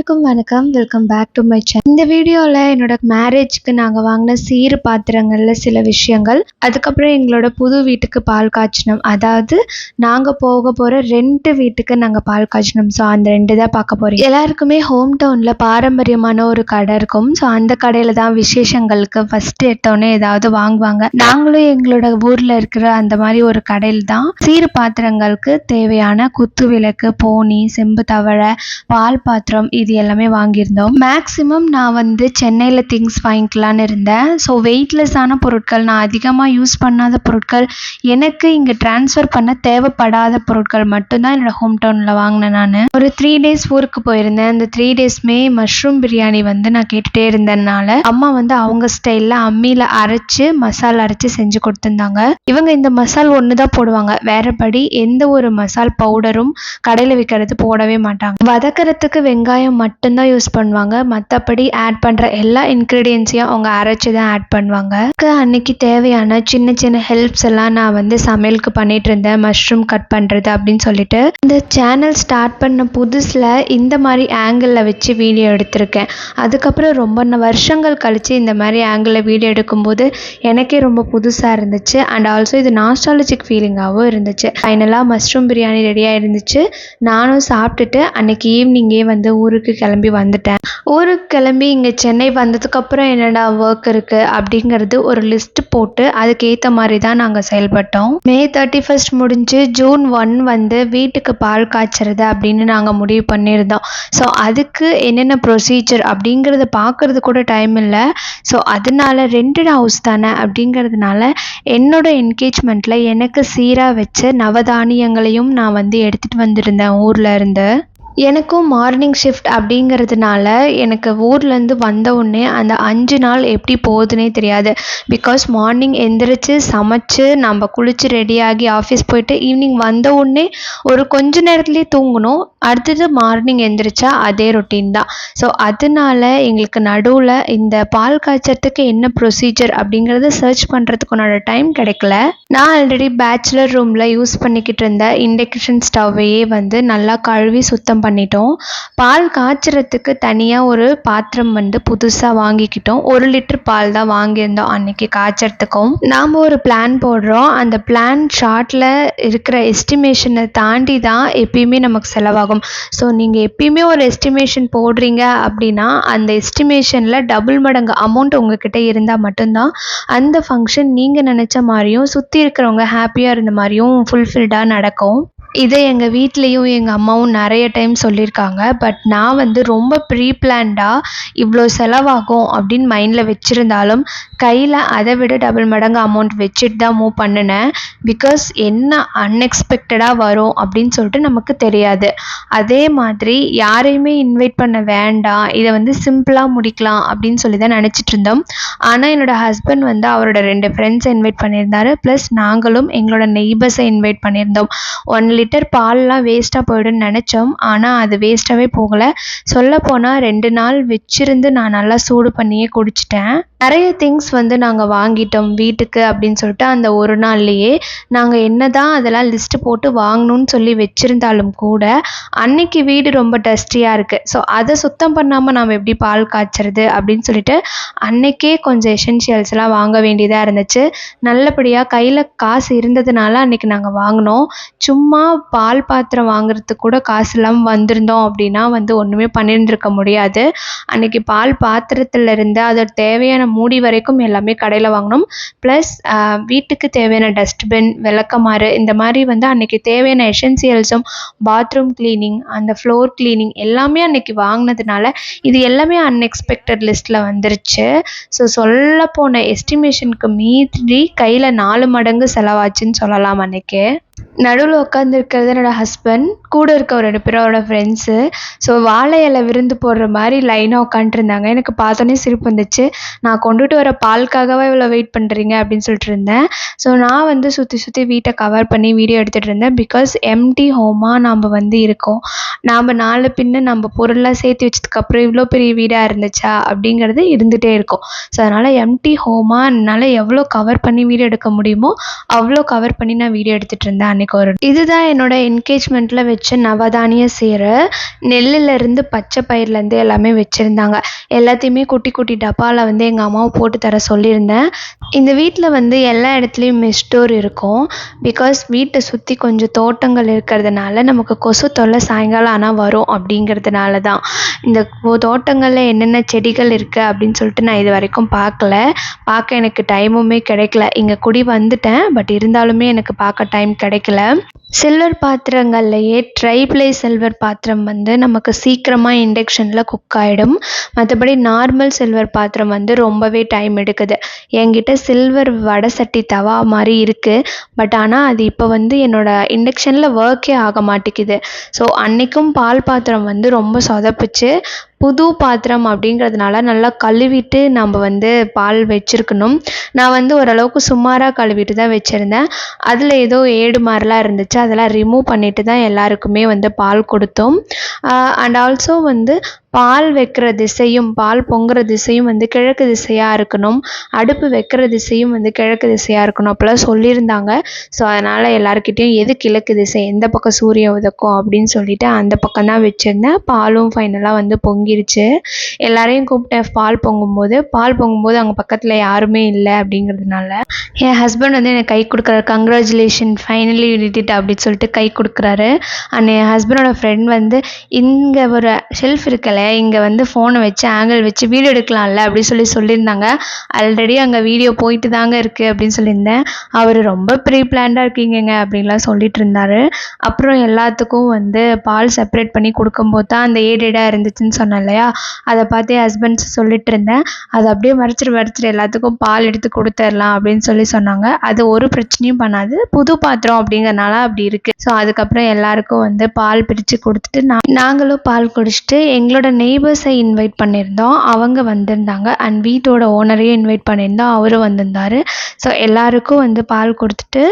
எல்லாருக்கும் வணக்கம். Welcome back to my channel. இந்த வீடியோவில் என்னோட மேரேஜ்க்கு நாங்கள் வாங்கின சீர் பாத்திரங்கள்ல சில விஷயங்கள், அதுக்கப்புறம் எங்களோட புது வீட்டுக்கு பால் காய்ச்சினோம். அதாவது நாங்கள் போக போகிற ரெண்டு வீட்டுக்கு நாங்கள் பால் காய்ச்சினோம். ஸோ அந்த ரெண்டு தான் பார்க்க போகிறோம். எல்லாருக்குமே ஹோம் டவுனில் பாரம்பரியமான ஒரு கடை இருக்கும். ஸோ அந்த கடையில் தான் விசேஷங்களுக்கு ஃபஸ்ட்டு எடுத்தோடனே ஏதாவது வாங்குவாங்க. நாங்களும் எங்களோட ஊரில் இருக்கிற அந்த மாதிரி ஒரு கடையில் தான் சீர் பாத்திரங்களுக்கு தேவையான குத்து விளக்கு, போனி, செம்பு தவழை, பால் பாத்திரம் இது எல்லாமே வாங்கியிருந்தோம். மேக்ஸிமம் நான் சென்னையில் திங்ஸ் வாங்கிக்கலான்னு இருந்தேன். ஸோ வெயிட்லெஸ்ஸான பொருட்கள், நான் அதிகமாக யூஸ் பண்ணாத பொருட்கள், எனக்கு இங்கே ட்ரான்ஸ்ஃபர் பண்ண தேவைப்படாத பொருட்கள் மட்டும்தான் என்னோட ஹோம் டவுனில் வாங்கினேன். நான் ஒரு 3 days ஊருக்கு போயிருந்தேன். அந்த 3 daysமே மஷ்ரூம் பிரியாணி நான் கேட்டுகிட்டே இருந்ததுனால அம்மா அவங்க ஸ்டைலில் அம்மியில் அரைச்சி மசாலா அரைச்சி செஞ்சு கொடுத்துருந்தாங்க. இவங்க இந்த மசால் ஒன்று தான் போடுவாங்க, வேறபடி எந்த ஒரு மசால் பவுடரும் கடையில் விற்கிறது போடவே மாட்டாங்க. வதக்கிறதுக்கு வெங்காயம் மட்டும்தான் யூஸ் பண்ணுவாங்க. மற்றபடி ஆட் பண்ணுற எல்லா இன்க்ரீடியன்ஸையும் அவங்க அரைச்சி தான் ஆட் பண்ணுவாங்க. அன்னைக்கு தேவையான சின்ன சின்ன ஹெல்ப்ஸ் எல்லாம் நான் சமையலுக்கு பண்ணிட்டு இருந்தேன். மஷ்ரூம் கட் பண்ணுறது அப்படின்னு சொல்லிட்டு இந்த சேனல் ஸ்டார்ட் பண்ண புதுசில் இந்த மாதிரி ஆங்கிளில் வச்சு வீடியோ எடுத்திருக்கேன். அதுக்கப்புறம் ரொம்ப வருஷங்கள் கழித்து இந்த மாதிரி ஆங்கிளில் வீடியோ எடுக்கும்போது எனக்கே ரொம்ப புதுசாக இருந்துச்சு. அண்ட் ஆல்சோ இது நாஸ்டாலஜிக் ஃபீலிங்காகவும் இருந்துச்சு. ஃபைனலாக மஷ்ரூம் பிரியாணி ரெடியாக இருந்துச்சு. நானும் சாப்பிட்டுட்டு அன்னைக்கு ஈவினிங்கே ஊருக்கு கிளம்பி வந்துட்டேன். ஊருக்கு கிளம்பி இங்கே சென்னை வந்ததுக்கப்புறம் என்னடா ஒர்க் இருக்குது அப்படிங்கிறது ஒரு லிஸ்ட் போட்டு அதுக்கேற்ற மாதிரி தான் நாங்கள் செயல்பட்டோம். May 31 முடிஞ்சு June 1 வீட்டுக்கு பால் காய்ச்சறது அப்படின்னு நாங்கள் முடிவு பண்ணியிருந்தோம். ஸோ அதுக்கு என்னென்ன ப்ரொசீஜர் அப்படிங்கிறத பார்க்குறது கூட டைம் இல்லை. ஸோ அதனால ரெண்டட் ஹவுஸ் தானே அப்படிங்கிறதுனால என்னோட என்கேஜ்மெண்ட்டில் எனக்கு சீராக வச்ச நவதானியங்களையும் நான் எடுத்துகிட்டு வந்திருந்தேன் ஊரில் இருந்து. எனக்கும் மார்னிங் ஷிஃப்ட் அப்படிங்கிறதுனால எனக்கு ஊர்லேருந்து வந்த உடனே அந்த 5 நாள் எப்படி போகுதுன்னே தெரியாது. பிகாஸ் மார்னிங் எந்திரிச்சு சமைச்சு நம்ம குளித்து ரெடியாகி ஆஃபீஸ் போயிட்டு ஈவினிங் வந்த உடனே ஒரு கொஞ்ச நேரத்துலேயே தூங்கணும். அடுத்தது மார்னிங் எந்திரிச்சா அதே ரொட்டீன் தான். ஸோ அதனால எங்களுக்கு நடுவில் இந்த பால் காய்ச்சறதுக்கு என்ன ப்ரொசீஜர் அப்படிங்கிறத சர்ச் பண்ணுறதுக்குனோட டைம் கிடைக்கல. நான் ஆல்ரெடி பேச்சுலர் ரூமில் யூஸ் பண்ணிக்கிட்டு இருந்த இண்டக்ஷன் ஸ்டவ்வையே நல்லா கழுவி சுத்தம் பண்ணிட்டோம். பால் காய்ச்சறதுக்கு தனியாக ஒரு பாத்திரம் புதுசாக வாங்கிக்கிட்டோம். 1 லிட்டர் பால் தான் வாங்கியிருந்தோம் அன்னைக்கு காய்ச்சறதுக்கும். நாம் ஒரு பிளான் போடுறோம். அந்த பிளான் ஷார்ட்டில் இருக்கிற எஸ்டிமேஷனை தாண்டி தான் எப்பயுமே நமக்கு செலவாகும். ஸோ நீங்கள் எப்பயுமே ஒரு எஸ்டிமேஷன் போடுறீங்க அப்படின்னா அந்த எஸ்டிமேஷனில் டபுள் மடங்கு அமௌண்ட் உங்ககிட்ட இருந்தால் மட்டும்தான் அந்த ஃபங்க்ஷன் நீங்கள் நினச்ச மாதிரியும் சுற்றி இருக்கிறவங்க ஹாப்பியாக இருந்த மாதிரியும் ஃபுல்ஃபில்டாக நடக்கும். இதை எங்கள் வீட்லேயும் எங்கள் அம்மாவும் நிறைய டைம் சொல்லியிருக்காங்க. பட் நான் ரொம்ப ப்ரீ பிளான்டாக இவ்வளோ செலவாகும் அப்படின்னு மைண்டில் வச்சுருந்தாலும் கையில் அதை விட டபுள் மடங்கு அமௌண்ட் வச்சுட்டு தான் மூவ் பண்ணினேன். பிகாஸ் என்ன அன்எக்ஸ்பெக்டடாக வரும் அப்படின்னு சொல்லிட்டு நமக்கு தெரியாது. அதே மாதிரி யாரையுமே இன்வைட் பண்ண வேண்டாம், இதை சிம்பிளாக முடிக்கலாம் அப்படின்னு சொல்லி தான் நினச்சிட்டு இருந்தோம். ஆனால் என்னோடய ஹஸ்பண்ட் அவரோட 2 ஃப்ரெண்ட்ஸை இன்வைட் பண்ணியிருந்தாரு. ப்ளஸ் நாங்களும் எங்களோட நெய்பர்ஸை இன்வைட் பண்ணியிருந்தோம். 1 லிட்டர் பால்லாம் வேஸ்ட்டாக போய்டுன்னு நினச்சோம். ஆனால் அது வேஸ்ட்டாகவே போகலை. சொல்லப்போனால் 2 நாள் வச்சிருந்து நான் நல்லா சூடு பண்ணியே குடிச்சிட்டேன். நிறைய திங்ஸ் நாங்கள் வாங்கிட்டோம் வீட்டுக்கு அப்படின்னு சொல்லிட்டு அந்த ஒரு நாள்லேயே நாங்கள் என்ன தான் அதெல்லாம் லிஸ்ட்டு போட்டு வாங்கணும்னு சொல்லி வச்சுருந்தாலும் கூட அன்னைக்கு வீடு ரொம்ப டஸ்டியாக இருக்குது. ஸோ அதை சுத்தம் பண்ணாமல் நாம் எப்படி பால் காய்ச்சறது அப்படின்னு சொல்லிட்டு அன்னைக்கே கொஞ்சம் எசென்ஷியல்ஸ்லாம் வாங்க வேண்டியதாக இருந்துச்சு. நல்லபடியாக கையில் காசு இருந்ததுனால அன்றைக்கி நாங்கள் வாங்கினோம். சும்மா பால் பாத்திரம் வாங்குறதுக்கு கூட காசு இல்லாமல் வந்திருந்தோம் அப்படின்னா ஒன்றுமே பண்ணியிருந்திருக்க முடியாது. அன்றைக்கி பால் பாத்திரத்துலேருந்து அதோட தேவையான மூடி வரைக்கும் எல்லாமே கடையில் வாங்கினோம். ப்ளஸ் வீட்டுக்கு தேவையான டஸ்ட்பின், விளக்கமாறு இந்த மாதிரி அன்றைக்கி தேவையான எசென்சியல்ஸும் பாத்ரூம் கிளீனிங், அந்த ஃப்ளோர் கிளீனிங் எல்லாமே அன்றைக்கி வாங்கினதுனால இது எல்லாமே அன்எக்ஸ்பெக்டட் லிஸ்ட்டில் வந்துருச்சு. ஸோ சொல்ல போன எஸ்டிமேஷனுக்கு மீறி கையில் 4 மடங்கு செலவாச்சுன்னு சொல்லலாம். அன்றைக்கி நடுவில் உட்காந்துருக்கிறது என்னோடய ஹஸ்பண்ட், கூட இருக்க ஒரு 2 பேரோட ஃப்ரெண்ட்ஸு. ஸோ வாழை இலை விருந்து போடுற மாதிரி லைனாக உட்காந்துருந்தாங்க. எனக்கு பார்த்தோன்னே சிரிப்பு வந்துச்சு. நான் கொண்டுட்டு வர பாலுக்காகவே இவ்வளோ வெயிட் பண்ணுறீங்க அப்படின்னு சொல்லிட்டு இருந்தேன். ஸோ நான் சுற்றி சுற்றி வீட்டை கவர் பண்ணி வீடியோ எடுத்துகிட்டு இருந்தேன். பிகாஸ் எம்டி ஹோமாக நம்ம இருக்கோம். நாம் 4 பின்ன நம்ம பொருளாக சேர்த்து வச்சதுக்கப்புறம் இவ்வளோ பெரிய வீடாக இருந்துச்சா அப்படிங்கிறது இருந்துகிட்டே இருக்கும். ஸோ அதனால் எம்டி ஹோமாக என்னால் எவ்வளோ கவர் பண்ணி வீடியோ எடுக்க முடியுமோ அவ்வளோ கவர் பண்ணி நான் வீடியோ எடுத்துகிட்டு இருந்தேன். வச்சுருந்தேன் அன்றைக்கி ஒரு. இதுதான் என்னோட என்கேஜ்மெண்ட்டில் வச்ச நவதானிய சீரு. நெல்லுலேருந்து பச்சை பயிர்லேருந்து எல்லாமே வச்சுருந்தாங்க. எல்லாத்தையுமே குட்டி குட்டி டப்பாவில் வந்து எங்கள் அம்மாவை போட்டு தர சொல்லியிருந்தேன். இந்த வீட்டில் வந்து எல்லா இடத்துலையும் மெஷ் டோர் இருக்கும். பிகாஸ் வீட்டை சுற்றி கொஞ்சம் தோட்டங்கள் இருக்கிறதுனால நமக்கு கொசு தொல்லை சாயங்காலம் ஆனால் வரும் அப்படிங்கிறதுனால தான். இந்த தோட்டங்களில் என்னென்ன செடிகள் இருக்குது அப்படின்னு சொல்லிட்டு நான் இது வரைக்கும் பார்க்க எனக்கு டைமுமே கிடைக்கல. இங்கே குடி வந்துட்டேன், பட் இருந்தாலுமே எனக்கு பார்க்க டைம் கிடைக்கல. சில்வர் பாத்திரங்கள்லையே ட்ரைப்ளை சில்வர் பாத்திரம் வந்து நமக்கு சீக்கிரமாக இண்டக்ஷனில் குக் ஆகிடும். மற்றபடி நார்மல் சில்வர் பாத்திரம் வந்து ரொம்பவே டைம் எடுக்குது. என்கிட்ட சில்வர் வடை சட்டி தவா மாதிரி இருக்குது, பட் ஆனால் அது இப்போ வந்து என்னோடய இண்டக்ஷனில் ஒர்க்கே ஆக மாட்டேங்குது. ஸோ அன்றைக்கும் பால் பாத்திரம் வந்து ரொம்ப சொதப்புச்சு. புது பாத்திரம் அப்படிங்கிறதுனால நல்லா கழுவிட்டு நம்ம வந்து பால் வச்சுருக்கணும். நான் வந்து ஓரளவுக்கு சுமாராக கழுவிட்டு தான் வச்சுருந்தேன். அதில் ஏதோ ஏடு மாதிரிலாம் இருந்துச்சு, அதெல்லாம் ரிமூவ் பண்ணிட்டு தான் எல்லாருக்குமே வந்து பால் கொடுத்தோம். அண்ட் ஆல்சோ வந்து பால் வைக்கிற திசையும் பால் பொங்குற திசையும் வந்து கிழக்கு திசையாக இருக்கணும், அடுப்பு வைக்கிற திசையும் வந்து கிழக்கு திசையாக இருக்கணும் அப்போல்லாம் சொல்லியிருந்தாங்க. ஸோ அதனால் எல்லாருக்கிட்டேயும் எது கிழக்கு திசை, எந்த பக்கம் சூரியன் உதக்கும் அப்படின்னு சொல்லிட்டு அந்த பக்கம் தான் வச்சுருந்தேன். பாலும் ஃபைனலாக வந்து பொங்கிருச்சு. எல்லாரையும் கூப்பிட்டேன் பால் பொங்கும்போது அங்கே பக்கத்தில் யாருமே இல்லை அப்படிங்கிறதுனால என் ஹஸ்பண்ட் வந்து எனக்கு கை கொடுக்குறாரு. Congratulation, finally you did it அப்படின்னு சொல்லிட்டு கை கொடுக்குறாரு. அண்ட் என் ஹஸ்பண்டோட ஃப்ரெண்ட் வந்து இங்கே ஒரு ஷெல்ஃப் இருக்கல, இங்கே வந்து ஃபோனை வச்சு ஆங்கிள் வச்சு வீடியோ எடுக்கலாம்ல அப்படின்னு சொல்லியிருந்தாங்க. ஆல்ரெடி அங்கே வீடியோ போயிட்டு தாங்க இருக்குது அப்படின்னு சொல்லியிருந்தேன். அவர் ரொம்ப ப்ரீ பிளான்டாக இருக்கீங்க அப்படின்லாம் சொல்லிட்டு இருந்தார். அப்புறம் எல்லாத்துக்கும் வந்து பால் செப்பரேட் பண்ணி கொடுக்கும்போது தான் அந்த ஏடேடாக இருந்துச்சுன்னு சொன்னேன் இல்லையா, அதை பார்த்து என் ஹஸ்பண்ட்ஸ் சொல்லிட்டு இருந்தேன். அதை அப்படியே மறைச்சிட்டு எல்லாத்துக்கும் பால் எடுத்து கொடுத்துடலாம் அப்படின்னு சொன்னாங்க. அது ஒரு பிரச்சனையும் பண்ணாது, புது பாத்திரம் அப்படிங்கிறனால அப்படி இருக்குது. ஸோ அதுக்கப்புறம் எல்லாருக்கும் வந்து பால் பிரித்து கொடுத்துட்டு நாங்களும் பால் குடிச்சிட்டு எங்களோட நெய்பர்ஸை இன்வைட் பண்ணியிருந்தோம், அவங்க வந்திருந்தாங்க. அண்ட் வீட்டோட ஓனரையும் இன்வைட் பண்ணியிருந்தோம், அவரும் வந்திருந்தார். ஸோ எல்லாருக்கும் வந்து பால் கொடுத்துட்டு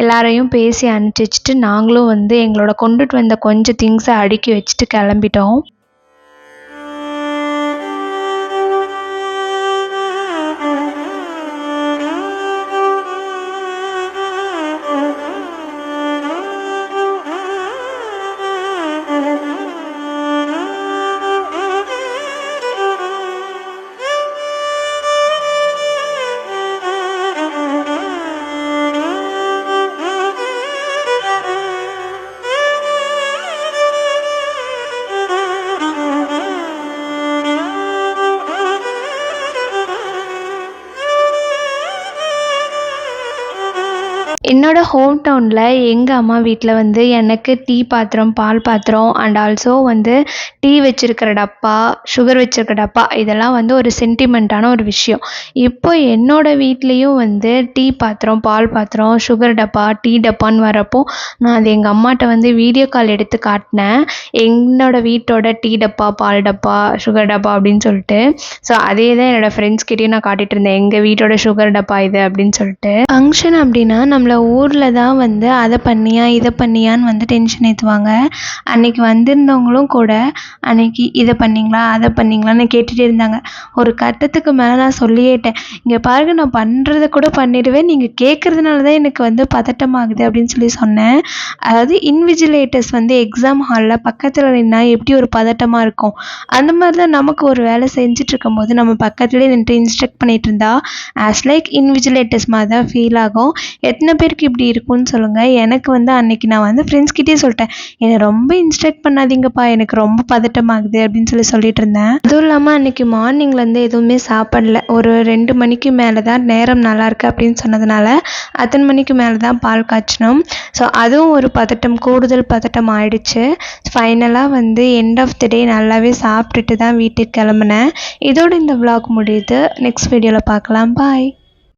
எல்லாரையும் பேசி அனுப்பிச்சி வச்சுட்டு நாங்களும் வந்து எங்களோட கொண்டுட்டு வந்த கொஞ்சம் திங்ஸை அடுக்கி வச்சுட்டு கிளம்பிட்டோம். என்னோட ஹோம் டவுனில் எங்கள் அம்மா வீட்டில் வந்து எனக்கு டீ பாத்திரம், பால் பாத்திரம் அண்ட் ஆல்சோ வந்து டீ வச்சுருக்கிற டப்பா, சுகர் வச்சுருக்கிற டப்பா, இதெல்லாம் வந்து ஒரு சென்டிமெண்ட்டான ஒரு விஷயம். இப்போ என்னோடய வீட்லேயும் வந்து டீ பாத்திரம், பால் பாத்திரம், சுகர் டப்பா, டீ டப்பான்னு வரப்போ நான் அது எங்கள் அம்மாட்ட வந்து வீடியோ கால் எடுத்து காட்டினேன். என்னோடய வீட்டோட டீ டப்பா, பால் டப்பா, சுகர் டப்பா அப்படின்னு சொல்லிட்டு. ஸோ அதே தான் என்னோடய ஃப்ரெண்ட்ஸ்கிட்டையும் நான் காட்டிகிட்டு இருந்தேன், எங்கள் வீட்டோட சுகர் டப்பா இது அப்படின்னு சொல்லிட்டு. ஃபங்க்ஷன் அப்படின்னா நம்மளை ஊரில் தான் வந்து அதை பண்ணியா இதை பண்ணியான்னு வந்து டென்ஷன் ஏற்றுவாங்க. அன்றைக்கி வந்திருந்தவங்களும் கூட அன்றைக்கி இதை பண்ணிங்களா அதை பண்ணிங்களான்னு கேட்டுகிட்டே இருந்தாங்க. ஒரு கட்டத்துக்கு மேலே நான் சொல்லிட்டேன், இங்கே பாருங்க நான் பண்ணுறதை கூட பண்ணிடுவேன், நீங்கள் கேட்குறதுனால தான் எனக்கு வந்து பதட்டமாகுது அப்படின்னு சொன்னேன். அதாவது இன்விஜிலேட்டர்ஸ் வந்து எக்ஸாம் ஹாலில் பக்கத்தில் நின்னா எப்படி ஒரு பதட்டமாக இருக்கும், அந்த மாதிரி தான் நமக்கு ஒரு வேலை செஞ்சுட்டு இருக்கும்போது நம்ம பக்கத்துலேயே நின்று இன்ஸ்ட்ரக்ட் பண்ணிகிட்டு இருந்தா ஆஸ் லைக் இன்விஜிலேட்டர்ஸ் மாதிரி தான் ஃபீல் ஆகும். எத்தனை பேருக்கு இப்படி இருக்கும்னு சொல்லுங்கள். எனக்கு வந்து அன்றைக்கி நான் வந்து ஃப்ரெண்ட்ஸ்கிட்டே சொல்லிட்டேன், என்னை ரொம்ப இன்ஸ்ட்ரக்ட் பண்ணாதீங்கப்பா, எனக்கு ரொம்ப பதட்டமாகுது அப்படின்னு சொல்லிட்டு இருந்தேன். அதுவும் இல்லாமல் அன்றைக்கி மார்னிங்லேருந்து எதுவுமே சாப்பிடல. ஒரு 2 மணிக்கு மேலே தான் நேரம் நல்லாயிருக்கு அப்படின்னு சொன்னதுனால அத்தனை மணிக்கு மேலே தான் பால் காய்ச்சினோம். ஸோ அதுவும் ஒரு பதட்டம், கூடுதல் பதட்டம் ஆயிடுச்சு. ஃபைனலாக வந்து எண்ட் ஆஃப் தி டே நல்லாவே சாப்பிட்டுட்டு தான் வீட்டுக்கு கிளம்புனேன். இதோடு இந்த vlog முடியுது. நெக்ஸ்ட் வீடியோவில் பார்க்கலாம். பாய்.